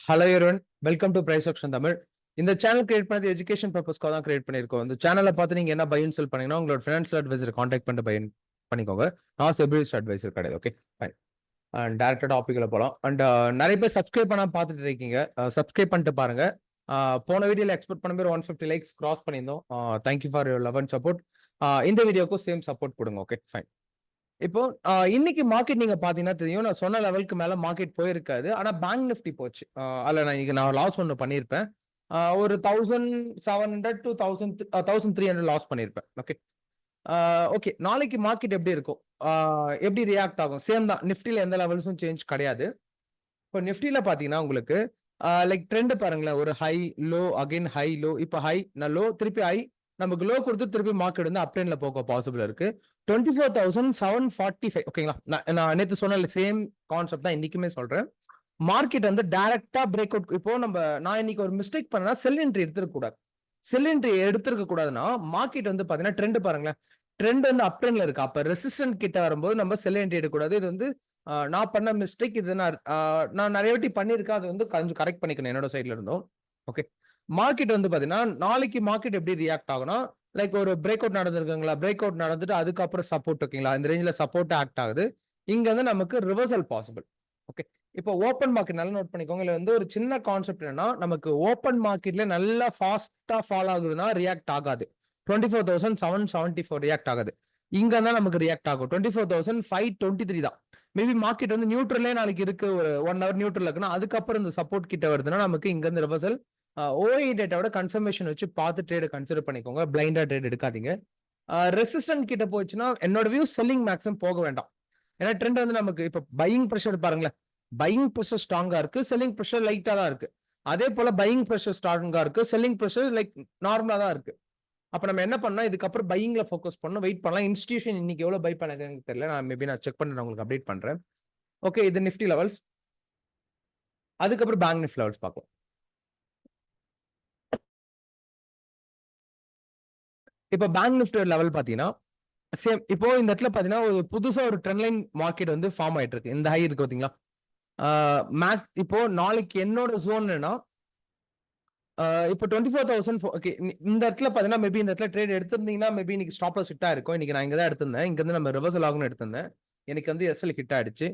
Hello everyone, welcome to price option Tamil. இந்த channel create பண்ணது education பர்பஸ்க்காக தான் கிரியேட் பண்ணியிருக்கோம். இந்த சேனலை பார்த்து நீங்க என்ன பையன் செல் பண்ணீங்கன்னா உங்களோட ஃபினான்ஷியல் அட்வைசர் கான்டாக்ட் பண்ணிட்டு பையன் பண்ணிக்கோங்க. நான் செபிலிஸ்ட் அட்வைசர் கிடையாது. Okay fine. அண்ட் டேரக்டா டாபிக்ல போகலாம். அண்ட் நிறைய பேர் சப்ஸ்கிரைப் பண்ணாம பார்த்துட்டு இருக்கீங்க. சப்ஸ்கிரைப் பண்ணிட்டு பாருங்க. போன வீடியோல எக்ஸ்பெக்ட் பண்ண பேர் 150 லைக்ஸ் கிராஸ் பண்ணியிருந்தோம். Thank you for your love and support. இந்த வீடியோக்கும் சேம் சப்போர்ட் கொடுங்க. Okay fine. இப்போ இன்னைக்கு மார்க்கெட் நீங்க பாத்தீங்கன்னா தெரியும், நான் சொன்ன லெவலுக்கு மேல மார்க்கெட் போயிருக்காது. ஆனா பேங்க் நிஃப்டி போச்சு. அதுல நான் லாஸ் ஒன்று பண்ணியிருப்பேன். ஒரு 1700 to 1300 லாஸ் பண்ணியிருப்பேன். Okay okay. நாளைக்கு மார்க்கெட் எப்படி இருக்கும், எப்படி ரியாக்ட் ஆகும்? சேம் தான். நிஃப்டில எந்த லெவல்ஸும் சேஞ்ச் கிடையாது. இப்போ நிஃப்டில பாத்தீங்கன்னா உங்களுக்கு லைக் ட்ரெண்ட் பாருங்களேன். ஒரு high low again high low, இப்போ ஹை லோ திருப்பி ஹை, நமக்கு லோ கொடுத்து திருப்பி மார்க்கெட் வந்து அப்ட்ரெண்ட்ல போக பாசிபிள் இருக்கு. 24,745. ஓகேங்களா? நான் நேற்று சொன்ன சேம் கான்செப்ட் தான் இன்னைக்குமே சொல்றேன். மார்க்கெட் வந்து டைரக்டா பிரேக் அவுட். இப்போ நான் இன்னைக்கு ஒரு மிஸ்டேக் பண்ணா செல் என்ட்ரி எடுத்துக்க கூடாது. செல் என்ட்ரி எடுத்துக்க கூடாதுன்னா மார்க்கெட் வந்து பாத்தீங்கன்னா ட்ரெண்ட் பாருங்களேன். ட்ரெண்ட் வந்து அப் ட்ரெண்ட்ல இருக்கு. அப்ப ரெசிஸ்டன்ட் கிட்ட வரும்போது நம்ம செல் என்ட்ரி எடுக்கக்கூடாது. இது வந்து நான் பண்ண மிஸ்டேக். இது நான் நிறைய வாட்டி பண்ணியிருக்கேன். அது வந்து கொஞ்சம் கரெக்ட் பண்ணிக்கணும் என்னோட சைட்ல இருந்தும். ஓகே. மார்க்கெட் வந்து பாத்தீங்கன்னா நாளைக்கு மார்க்கெட் எப்படி ரியாக்ட் ஆகும்னா, லைக் ஒரு பிரேக் அவுட் நடந்திருக்குங்களா, பிரேக் அவுட் நடந்துட்டு அதுக்கப்புறம் சப்போர்ட். ஓகேங்களா? இந்த ரேஞ்சில சப்போர்ட் ஆக்ட் ஆகுது. இங்க வந்து நமக்கு ரிவர்சல் பாசிபிள். ஓகே. இப்போ ஓப்பன் மார்க்கெட் நல்லா நோட் பண்ணிக்கோங்க. இதுல வந்து ஒரு சின்ன கான்செப்ட் என்னன்னா, நமக்கு ஓப்பன் மார்க்கெட்ல நல்லா ஃபாஸ்டா ஃபால் ஆகுதுன்னா ரியாக்ட் ஆகாது. 24,774 ரியாக்ட் ஆகாது. இங்க தான் நமக்கு ரியாக்ட் ஆகும். 24,523 தான். மேபி மார்க்கெட் வந்து நியூட்ரலே நாளைக்கு இருக்கு. ஒரு 1 ஹவர் நியூட்ரல் இருக்குன்னா அதுக்கப்புறம் இந்த சப்போர்ட் கிட்ட வருதுன்னா நமக்கு இங்க இருந்து ரிவர்சல். ஓஐ டேட்டாவோட கன்ஃபர்மேஷன் வச்சு பார்த்து ட்ரேட் கன்சிடர் பண்ணிக்கோங்க. பிளைண்டா ட்ரேட் எடுக்காதீங்க. ரெசிஸ்டன்ட் கிட்ட போச்சுன்னா என்னோட வியூ செல்லிங் மேக்ஸிமம் போக வேண்டாம். ஏன்னா ட்ரெண்ட் வந்து நமக்கு இப்ப பையிங் ப்ரெஷர் பாருங்களேன். பையிங் ப்ரெஷர் ஸ்ட்ராங்கா இருக்கு, செல்லிங் ப்ரெஷர் லைட்டா தான் இருக்கு. அதே போல பையிங் ப்ரெஷர் ஸ்ட்ராங்கா இருக்கு, செல்லிங் ப்ரெஷர் லைக் நார்மலா தான் இருக்கு. அப்ப நம்ம என்ன பண்ணலாம், இதுக்கப்புறம் பையிங்ல ஃபோக்கஸ் பண்ணணும், வெயிட் பண்ணலாம். இன்ஸ்டிடியூஷன் இன்னைக்கு எவ்வளவு பை பண்ணாங்கன்னு தெரியல. நான் செக் பண்ணி உங்களுக்கு அப்டேட் பண்றேன். ஓகே, இது நிஃப்டி லெவல்ஸ். அதுக்கப்புறம் பேங்க் நிஃப்டி லெவல்ஸ் பார்க்கலாம். இப்போ பேங்க் நிஃப்டி லெவல் பாத்தீங்கன்னா சேம். இப்போ இந்த இடத்துல பாத்தீங்கன்னா ஒரு புதுசா ஒரு ட்ரெண்ட் லைன் மார்க்கெட் வந்து ஃபார்ம் ஆயிட்டு இருக்கு. இந்த ஹை இருக்கு பாத்தீங்களா? மேக்ஸ் இப்போ நாளைக்கு என்னோட ஜோன் என்னன்னா, இப்போ 24,000. ஓகே, இந்த இடத்துல பாத்தீங்கன்னா மேபி இந்த இடத்துல ட்ரேட் எடுத்திருந்தீங்கன்னா மேபி இன்னைக்கு ஸ்டாப் லாஸ் ஹிட் ஆயிருக்கும். இன்னைக்கு நான் இங்க தான் எடுத்திருந்தேன். இங்க இருந்து நம்ம ரிவர்சல் ஆகும்னு எடுத்திருந்தேன். எனக்கு வந்து எஸ்எல் ஹிட் ஆயிடுச்சு.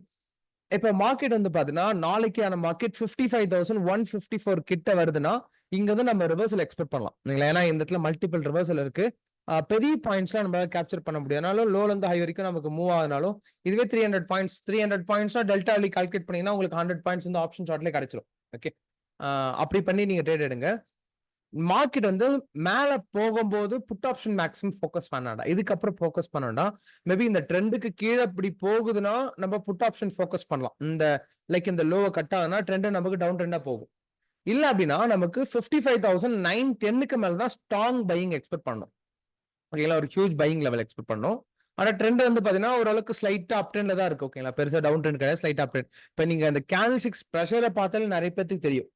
இப்ப மார்க்கெட் வந்து பாத்தீங்கன்னா நாளைக்கான மார்க்கெட் 55,154 கிட்ட வருதுன்னா இங்க வந்து நம்ம ரிவர்சல் எக்ஸ்பெக்ட் பண்ணலாம். ஏன்னா இந்த இடத்துல மல்டிபிள் ரிவர்சல் இருக்கு. பெரிய பாயிண்ட்ஸ்லாம் நம்ம கேப்சர் பண்ண முடியாதுனாலும் லோல இருந்து ஹை வரைக்கும் நமக்கு மூவ் ஆகுனாலும் இதுவே 300 பாயிண்ட்ஸ்னா டெல்டா வழி கால்குலேட் பண்ணீங்கன்னா உங்களுக்கு 100 பாயிண்ட்ஸ் வந்து ஆப்ஷன் சார்ட்லேயே கிடைச்சிடும். ஓகே, அப்படி பண்ணி நீங்க ட்ரேட் எடுங்க. மார்க்கெட் வந்து மேல போகும்போது புட் ஆப்ஷன் மேக்ஸிமம் ஃபோக்கஸ் பண்ணாண்டா. இதுக்கப்புறம் ஃபோக்கஸ் பண்ணாண்டா. மேபி இந்த ட்ரெண்டுக்கு கீழே இப்படி போகுதுன்னா நம்ம புட் ஆப்ஷன் ஃபோக்கஸ் பண்ணலாம். இந்த லைக் இந்த லோவை கட் ஆகுதுன்னா ட்ரெண்ட் நமக்கு டவுன் ட்ரெண்டா போகும். இல்ல அப்படின்னா நமக்கு 55,910க்கு மேல தான் ஸ்ட்ராங் பையிங் எக்ஸ்பெக்ட் பண்ணணும். ஓகேங்களா? ஒரு ஹியூஜ் பையிங் லெவல் எக்ஸ்பெக்ட் பண்ணணும். ஆனா ட்ரெண்ட் வந்து பாத்தீங்கன்னா ஓரளவுக்கு ஸ்லைட்டா அப் ட்ரெண்ட்ல தான் இருக்கு. ஓகேங்களா? பெருசா டவுன் ட்ரெண்ட் கிடையாது, ஸ்லைட் அப் ட்ரெண்ட். இப்ப நீங்க அந்த கேண்டில் ஸ்டிக்ஸ் பிரஷரை பார்த்தாலே நிறைய பேருக்கு தெரியும்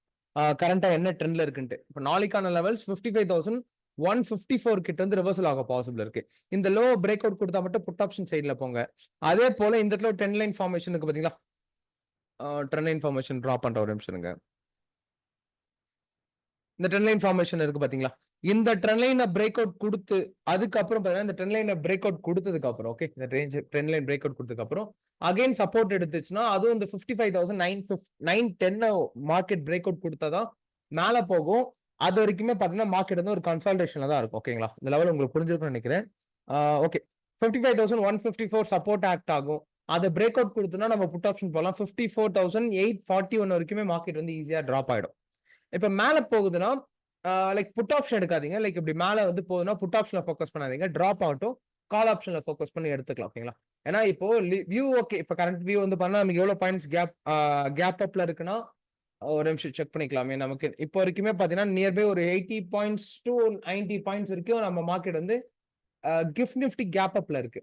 கரண்டா என்ன ட்ரெண்ட்ல இருக்குன்ட்டு. இப்போ நாளைக்கான லெவல்ஸ் 55,154 கிட்ட வந்து ரிவர்சல் ஆக பாசிபிள் இருக்கு. இந்த லோ பிரேக் அவுட் கொடுத்தா மட்டும் புட் ஆப்ஷன் சைட்ல போங்க. அதே போல இந்த இடத்துல ட்ரெண்ட் லைன் ஃபார்மேஷன் இருக்கு பாத்தீங்களா? ட்ரெண்ட் லைன் ஃபார்மேஷன் டிரா பண்ற ஒரு நிமிஷம்ங்க. இந்த ட்ரெண்ட் லைன் ஃபார்மேஷன் இருக்கு பாத்தீங்களா? இந்த ட்ரெண்ட் லைனை பிரேக் அவுட் கொடுத்து அதுக்கப்புறம் பாத்தீங்கன்னா இந்த ட்ரெண்ட் லைனை பிரேக் அவுட் கொடுத்ததுக்கு அப்புறம், ஓகே, இந்த ட்ரெண்ட் லைன் பிரேக் அவுட் கொடுத்ததுக்கு அப்புறம் அகைன் சப்போர்ட் எடுத்துச்சுன்னா அதுவும் இந்த 55,910 மார்க்கெட் பிரேக் அவுட் கொடுத்தாதான் மேல போகும். அது வரைக்குமே பாத்தீங்கன்னா மார்க்கெட் வந்து ஒரு கன்சால்டேஷன்ல தான் இருக்கும். ஓகேங்களா? இந்த லெவல் உங்களுக்கு புரிஞ்சிருக்கும்னு நினைக்கிறேன். ஓகே, 55,154 சப்போர்ட் ஆக்ட் ஆகும். அதை பிரேக் அவுட் கொடுத்தோம்னா நம்ம புட் ஆப்ஷன் போகலாம். 54,841 வரைக்குமே மார்க்கெட் வந்து ஈஸியா டிராப் ஆயிடும். இப்ப மேல போகுதுன்னா லைக் புட் ஆப்ஷன் எடுக்காதீங்க. லைக் இப்படி மேல வந்து போகுதுன்னா புட் ஆப்ஷன்ல ஃபோக்கஸ் பண்ணாதீங்க. டிராப் ஆகட்டும், கால் ஆப்ஷன்ல ஃபோக்கஸ் பண்ணி எடுத்துக்கலாம். ஓகேங்களா? ஏன்னா இப்போ வியூ ஓகே, இப்போ கரண்ட் வியூ வந்து பண்ணா நமக்கு எவ்வளவு பாயிண்ட்ஸ் கேப் அப்ல இருக்குன்னா ஒரு நிமிஷம் செக் பண்ணிக்கலாமே. நமக்கு இப்போ வரைக்குமே பாத்தீங்கன்னா நியர்பை ஒரு 80 பாயிண்ட்ஸ் டு 90 பாயிண்ட்ஸ் வரைக்கும் நம்ம மார்க்கெட் வந்து கிஃப்ட் நிஃப்டி கேப் அப்ல இருக்கு.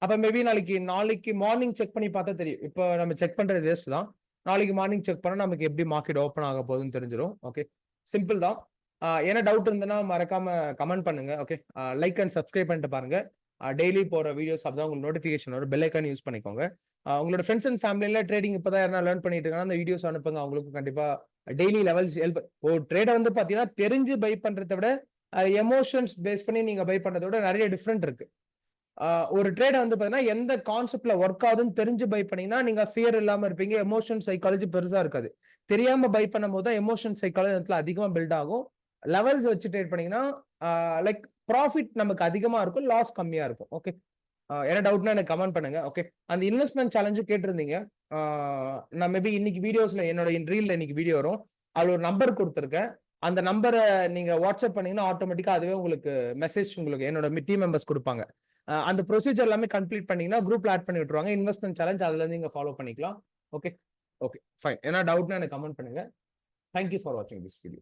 அப்ப மேபி நாளைக்கு மார்னிங் செக் பண்ணி பார்த்தா தெரியும். இப்போ நம்ம செக் பண்றது வேஸ்ட் தான். நாளைக்கு மார்னிங் செக் பண்ணா நமக்கு எப்படி மார்க்கெட் ஓப்பன் ஆக போகுதுன்னு தெரிஞ்சிடும். ஓகே, சிம்பிள் தான். ஏன்னா டவுட் இருந்ததுன்னா மறக்காம கமெண்ட் பண்ணுங்க. ஓகே, லைக் அண்ட் சப்ஸ்கிரைப் பண்ணிட்டு பாருங்க. டெய்லி போற வீடியோஸ் அப்பதான் உங்களுக்கு நோட்டிஃபிகேஷன் வரும். பெல் ஐக்கான் யூஸ் பண்ணிக்கோங்க. உங்களோட ஃப்ரெண்ட்ஸ் அண்ட் ஃபேமிலியில ட்ரேடிங் இப்பதான் யாரா லேர்ன் பண்ணிட்டு இருக்காங்க அந்த வீடியோஸ் அனுப்புங்க. அவங்களுக்கும் கண்டிப்பா டெய்லி லெவல்ஸ் ஹெல்ப். ஒரு ட்ரேடை வந்து பாத்தீங்கன்னா தெரிஞ்சு பை பண்றதை விட எமோஷன்ஸ் பேஸ் பண்ணி நீங்க பை பண்றதை விட நிறைய டிஃப்ரெண்ட் இருக்கு. ஒரு ட்ரேட் வந்து பாத்தீங்கன்னா எந்த கான்செப்ட்ல ஒர்க் ஆகுதுன்னு தெரிஞ்சு பை பண்ணீங்கன்னா நீங்க ஃபியர் இல்லாம இருப்பீங்க. எமோஷன் சைக்காலஜி பெருசா இருக்காது. தெரியாம பை பண்ணும் போது தான் எமோஷன் சைக்காலஜி அதிகமா பில்ட் ஆகும். லெவல்ஸ் வச்சு ட்ரேட் பண்ணீங்கன்னா லைக் ப்ராஃபிட் நமக்கு அதிகமா இருக்கும், லாஸ் கம்மியா இருக்கும். ஓகே, என்ன டவுட்னா எனக்கு கமெண்ட் பண்ணுங்க. ஓகே, அந்த இன்வெஸ்ட்மெண்ட் சேலஞ்சு கேட்டிருந்தீங்க. நான் மேபி இன்னைக்கு வீடியோஸ்ல என்னோட ரீல்ல இன்னைக்கு வீடியோ வரும். அதுல ஒரு நம்பர் கொடுத்துருக்கேன். அந்த நம்பரை நீங்க வாட்ஸ்அப் பண்ணீங்கன்னா ஆட்டோமேட்டிக்கா அதுவே உங்களுக்கு மெசேஜ் உங்களுக்கு என்னோட டீம் மெம்பர்ஸ் கொடுப்பாங்க. அந்த ப்ரொசீஜர் எல்லாமே கம்ப்ளீட் பண்ணீங்கன்னா குரூப்ல ஆட் பண்ணி விட்டுருவாங்க. இன்வெஸ்ட்மெண்ட் சேலஞ்ச் அதுல இருந்து நீங்க ஃபாலோ பண்ணிக்கலாம். Okay okay fine. என்ன டவுட்னா எனக்கு கமெண்ட் பண்ணுங்க. தேங்க்யூ ஃபார் வாட்சிங் திஸ் வீடியோ.